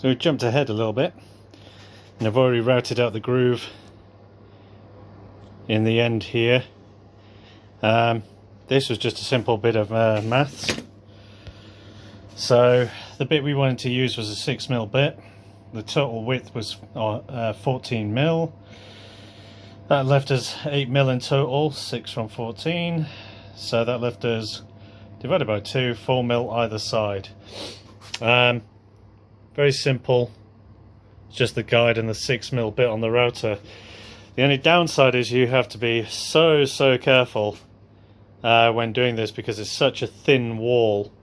So we jumped ahead a little bit, and I've already routed out the groove in the end here. This was just a simple bit of maths. So the bit we wanted to use was a 6mm bit. The total width was 14mm. That left us 8mm in total, 6 from 14. So that left us, divided by 2, 4mm either side. Very simple. It's just the guide and the 6mm bit on the router. The only downside is you have to be so careful when doing this, because it's such a thin wall.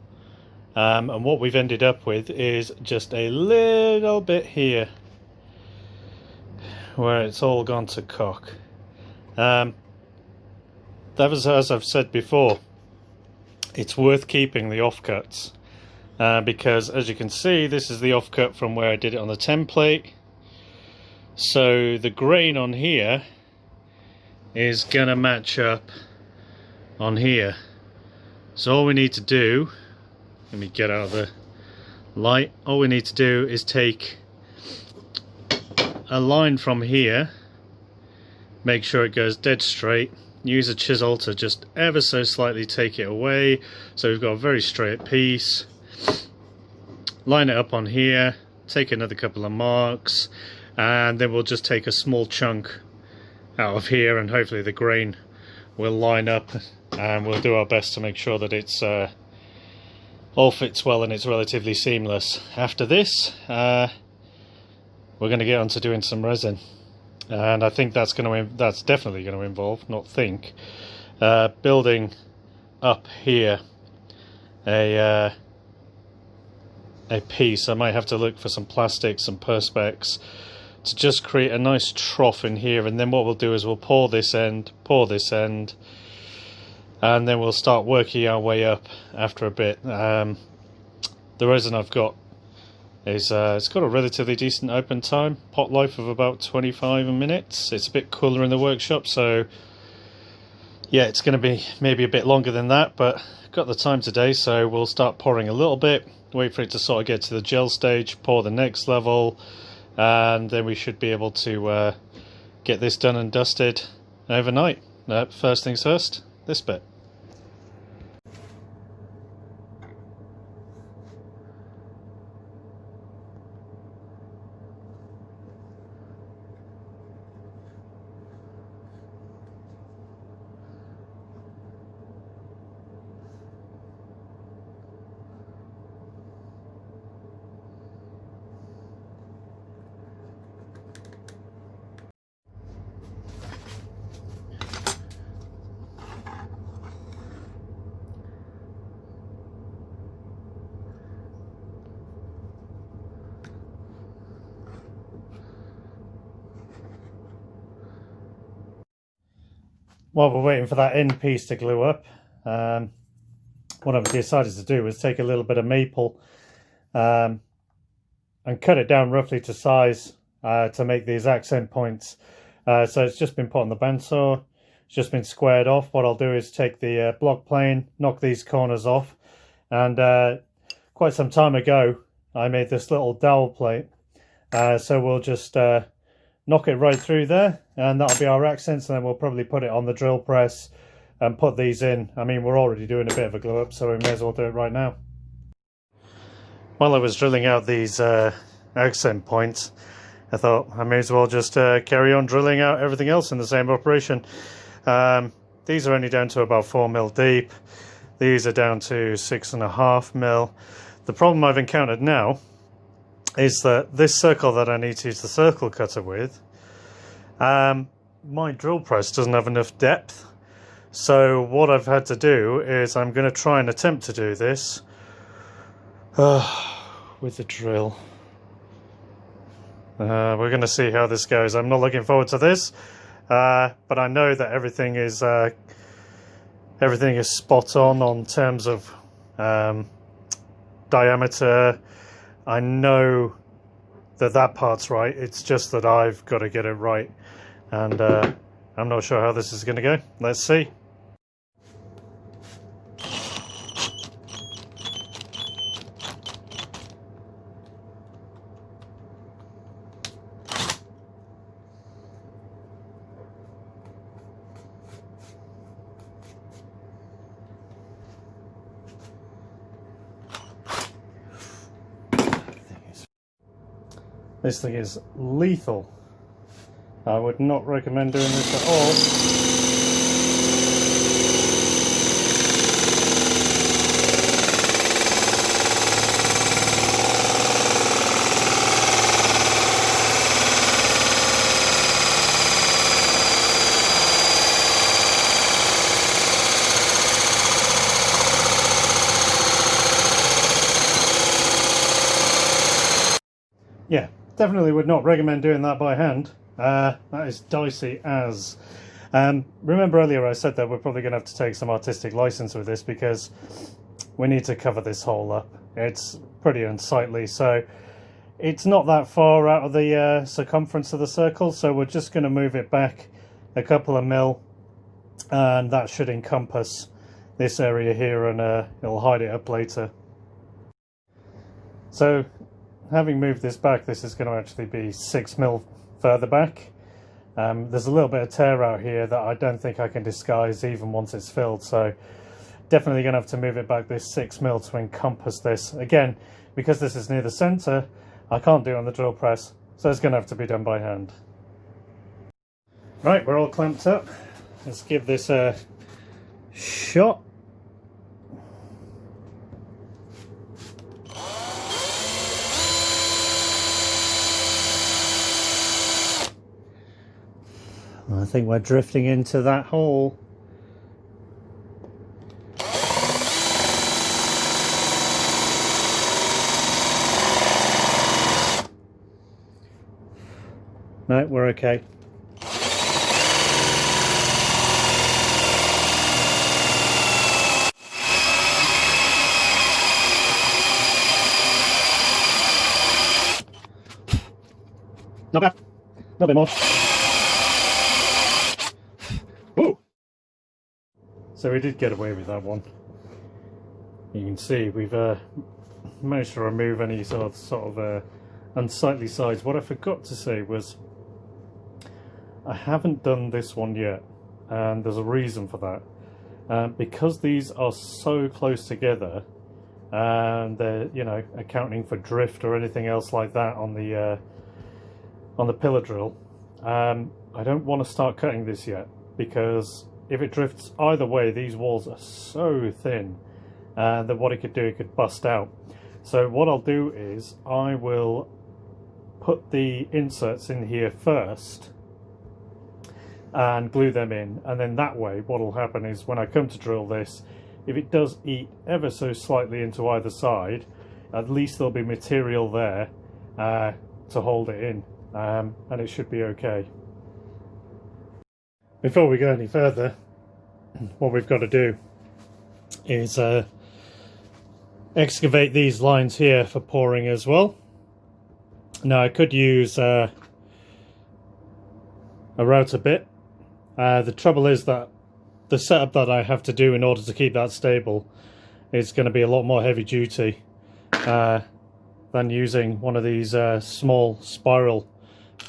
And what we've ended up with is just a little bit here where it's all gone to cock. That was, as I've said before, it's worth keeping the offcuts, because as you can see, this is the offcut from where I did it on the template. So the grain on here is gonna match up on here. So all we need to do, let me get out of the light, all we need to do is take a line from here, make sure it goes dead straight, use a chisel to just ever so slightly take it away, so we've got a very straight piece. Line it up on here, take another couple of marks, and then we'll just take a small chunk out of here, and hopefully the grain will line up, and we'll do our best to make sure that it's all fits well and it's relatively seamless. After this, we're going to get on to doing some resin, and I think that's definitely going to involve, not think, building up here a piece. I might have to look for some plastic, some perspex, to just create a nice trough in here, and then what we'll do is we'll pour this end, and then we'll start working our way up after a bit. The resin I've got is it's got a relatively decent open time, pot life of about 25 minutes. It's a bit cooler in the workshop, so yeah, it's going to be maybe a bit longer than that, but got the time today, so we'll start pouring a little bit, wait for it to sort of get to the gel stage, pour the next level, and then we should be able to get this done and dusted overnight. First things first, this bit. While we're waiting for that end piece to glue up, what I've decided to do is take a little bit of maple and cut it down roughly to size to make these accent points. So it's just been put on the bandsaw, it's just been squared off. What I'll do is take the block plane, knock these corners off, and quite some time ago I made this little dowel plate. So we'll just knock it right through there, and that'll be our accents, and then we'll probably put it on the drill press and put these in. I mean, we're already doing a bit of a glue up, so we may as well do it right now. While I was drilling out these accent points, I thought I may as well just carry on drilling out everything else in the same operation. These are only down to about 4mm deep. These are down to 6.5mm. The problem I've encountered now is that this circle that I need to use the circle cutter with, my drill press doesn't have enough depth. So what I've had to do is I'm going to try and attempt to do this with the drill. We're going to see how this goes. I'm not looking forward to this, but I know that everything is spot on terms of diameter. I know that part's right, it's just that I've got to get it right, and I'm not sure how this is going to go. Let's see. This thing is lethal. I would not recommend doing this at all. Yeah, definitely would not recommend doing that by hand. That is dicey as. Remember earlier I said that we're probably going to have to take some artistic license with this because we need to cover this hole up. It's pretty unsightly, so it's not that far out of the circumference of the circle, so we're just going to move it back a couple of mil, and that should encompass this area here, and it'll hide it up later. So having moved this back, this is going to actually be 6 mil further back. There's a little bit of tear out here that I don't think I can disguise even once it's filled, so definitely going to have to move it back this 6 mil to encompass this. Again, because this is near the centre, I can't do it on the drill press, so it's going to have to be done by hand. Right, we're all clamped up. Let's give this a shot. I think we're drifting into that hole. No, we're okay. Not bad. A little bit more. Whoa! So we did get away with that one. You can see we've managed to remove any sort of unsightly sides. What I forgot to say was I haven't done this one yet, and there's a reason for that. Because these are so close together, and they're, you know, accounting for drift or anything else like that on the pillar drill, I don't want to start cutting this yet, because if it drifts either way, these walls are so thin that what it could do, it could bust out. So what I'll do is I will put the inserts in here first and glue them in, and then that way what will happen is when I come to drill this, if it does eat ever so slightly into either side, at least there'll be material there to hold it in, and it should be okay. Before we go any further, what we've got to do is excavate these lines here for pouring as well. Now I could use a router bit. The trouble is that the setup that I have to do in order to keep that stable is going to be a lot more heavy duty than using one of these small spiral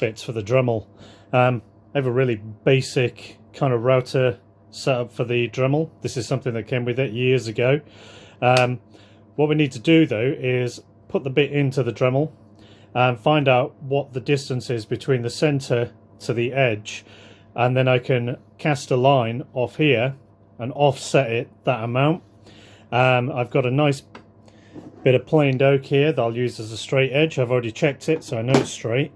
bits for the Dremel. I have a really basic kind of router setup for the Dremel. This is something that came with it years ago. What we need to do though is put the bit into the Dremel and find out what the distance is between the center to the edge, and then I can cast a line off here and offset it that amount. I've got a nice bit of planed oak here that I'll use as a straight edge. I've already checked it, so I know it's straight,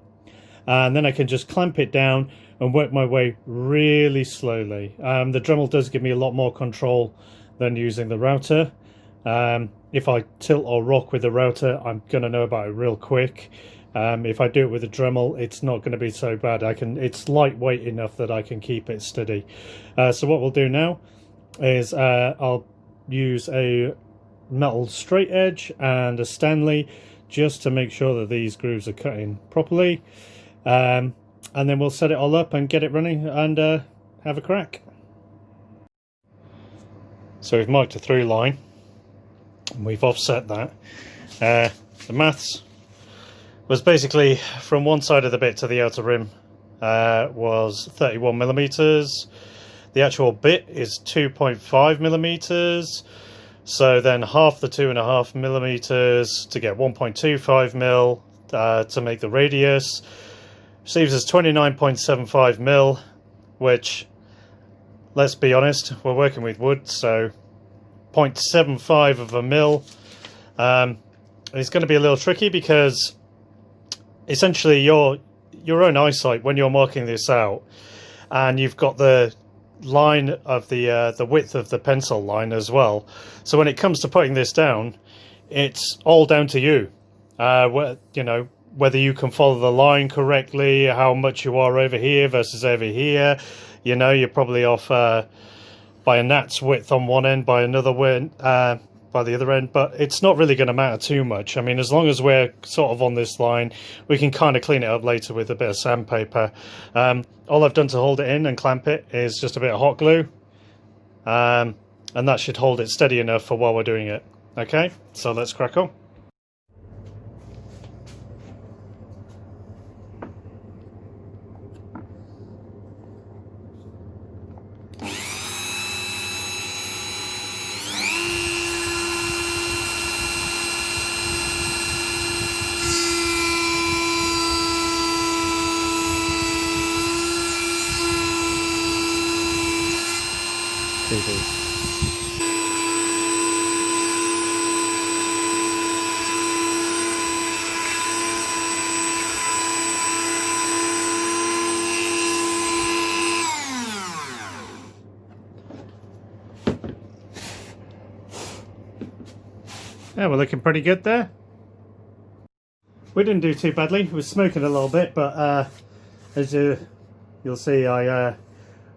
and then I can just clamp it down and work my way really slowly. The Dremel does give me a lot more control than using the router. If I tilt or rock with the router, I'm going to know about it real quick. If I do it with a Dremel, it's not going to be so bad. It's lightweight enough that I can keep it steady. So what we'll do now is I'll use a metal straight edge and a Stanley just to make sure that these grooves are cut in properly. And then we'll set it all up and get it running and have a crack. So we've marked a through line and we've offset that. The maths was basically from one side of the bit to the outer rim was 31 millimeters. The actual bit is 2.5 millimeters. So then half the 2.5 millimeters to get 1.25 mil. to make the radius. Receives us 29.75 mil, which, let's be honest, we're working with wood, so 0.75 of a mil. It's going to be a little tricky because essentially your own eyesight, when you're marking this out, and you've got the line of the width of the pencil line as well. So when it comes to putting this down, it's all down to you. You know, whether you can follow the line correctly, how much you are over here versus over here. You know, you're probably off by a gnat's width on one end, by another by the other end, but it's not really going to matter too much. I mean, as long as we're sort of on this line, we can kind of clean it up later with a bit of sandpaper. All I've done to hold it in and clamp it is just a bit of hot glue, and that should hold it steady enough for while we're doing it. Okay, so let's crack on. Yeah, we're looking pretty good there. We didn't do too badly. It was smoking a little bit, but as you'll see, I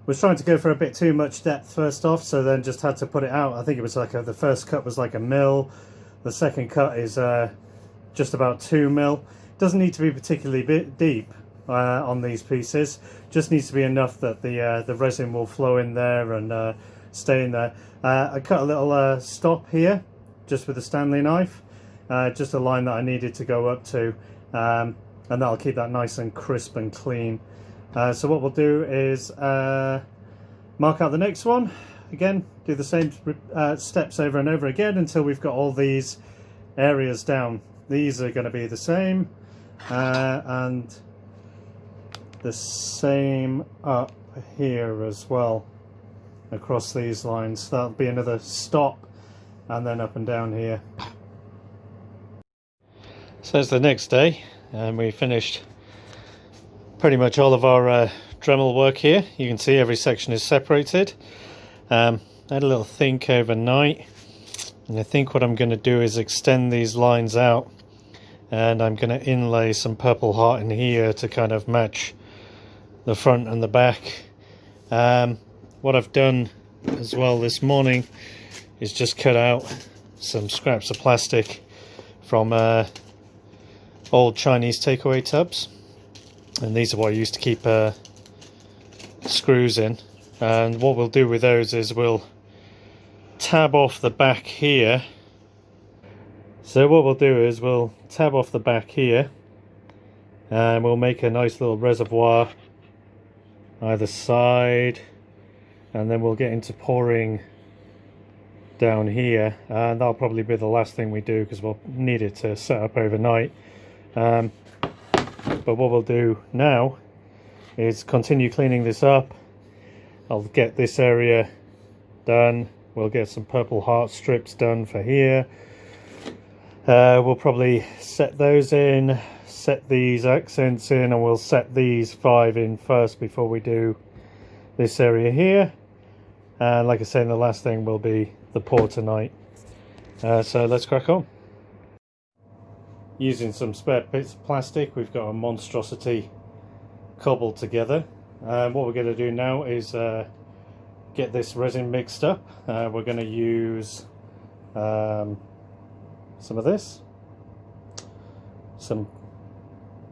was trying to go for a bit too much depth first off, so then just had to put it out. I think it was like the first cut was like a mil. The second cut is just about 2 mil. Doesn't need to be particularly deep on these pieces. Just needs to be enough that the resin will flow in there and stay in there. I cut a little stop here, just with a Stanley knife, just a line that I needed to go up to, and that'll keep that nice and crisp and clean. So what we'll do is mark out the next one. Again, do the same steps over and over again until we've got all these areas down. These are going to be the same, and the same up here as well, across these lines. That'll be another stop, and then up and down here. So it's the next day, and we finished pretty much all of our Dremel work here. You can see every section is separated. I had a little think overnight, and I think what I'm going to do is extend these lines out, and I'm going to inlay some purple heart in here to kind of match the front and the back. What I've done as well this morning is just cut out some scraps of plastic from old Chinese takeaway tubs, and these are what I used to keep screws in. And what we'll do with those is we'll tab off the back here. So what we'll do is we'll tab off the back here, and we'll make a nice little reservoir either side, and then we'll get into pouring down here, and that'll probably be the last thing we do because we'll need it to set up overnight. But what we'll do now is continue cleaning this up. I'll get this area done. We'll get some purple heart strips done for here. We'll probably set those in, set these accents in, and we'll set these 5 in first before we do this area here. And like I said, the last thing will be the pour tonight. So let's crack on. Using some spare bits of plastic, we've got a monstrosity cobbled together. What we're going to do now is get this resin mixed up. We're going to use some of this, some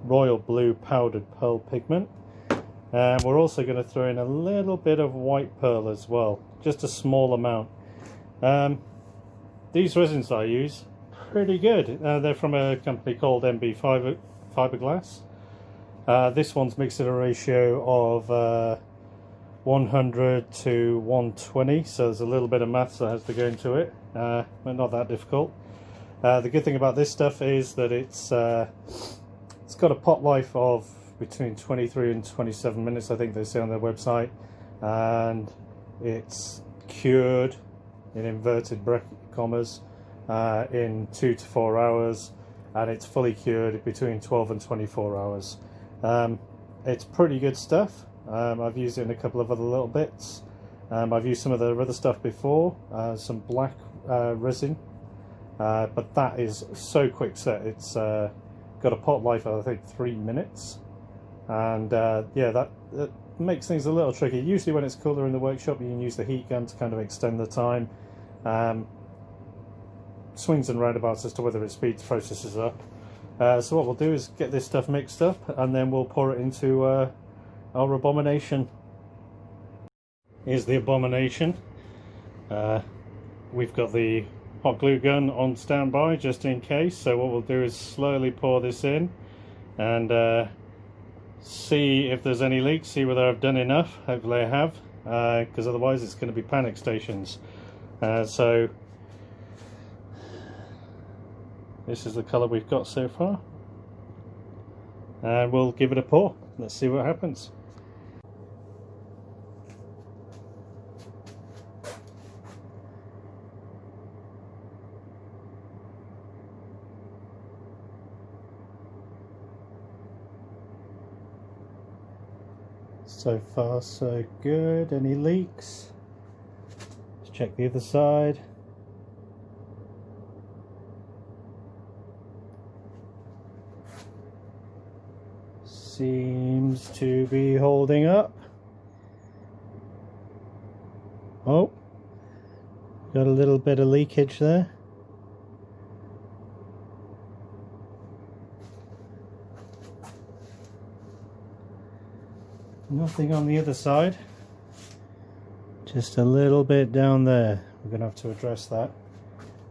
royal blue powdered pearl pigment, and we're also going to throw in a little bit of white pearl as well, just a small amount. These resins I use, pretty good. They're from a company called MB Fiberglass. This one's mixed at a ratio of 100 to 120, so there's a little bit of maths that has to go into it, but not that difficult. The good thing about this stuff is that it's It's got a pot life of between 23 and 27 minutes, I think they say on their website, and it's cured, in inverted commas, in 2 to 4 hours, and it's fully cured between 12 and 24 hours. It's pretty good stuff. I've used it in a couple of other little bits. I've used some of the other stuff before, some black resin, but that is so quick set. It's got a pot life of, I think, 3 minutes, and yeah, that makes things a little tricky. Usually when it's cooler in the workshop, you can use the heat gun to kind of extend the time. Swings and roundabouts as to whether it speeds processes up. So what we'll do is get this stuff mixed up, and then we'll pour it into our abomination. Here's the abomination. We've got the hot glue gun on standby just in case, so what we'll do is slowly pour this in and see if there's any leaks, see whether I've done enough. Hopefully I have, because otherwise it's going to be panic stations. So this is the colour we've got so far, and we'll give it a pour. Let's see what happens. So far so good. Any leaks? Let's check the other side. Seems to be holding up. Oh, got a little bit of leakage there. Nothing on the other side, just a little bit down there. We're going to have to address that.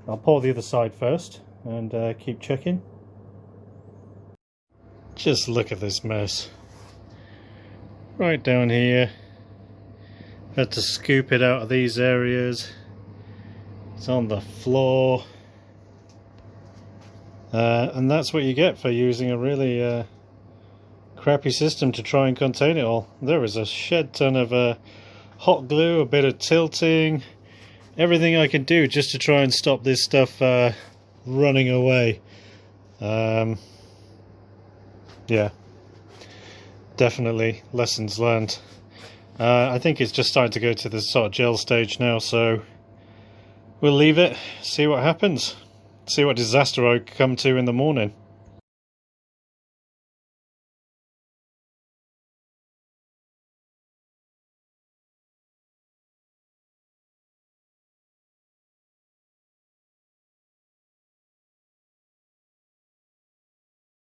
I'll pour the other side first and keep checking. Just look at this mess. Right down here. Had to scoop it out of these areas. It's on the floor. And that's what you get for using a really crappy system to try and contain it all. There is a shed ton of hot glue, a bit of tilting, everything I can do just to try and stop this stuff running away. Yeah, definitely lessons learned. I think it's just starting to go to the sort of gel stage now, so we'll leave it, see what happens, see what disaster I come to in the morning.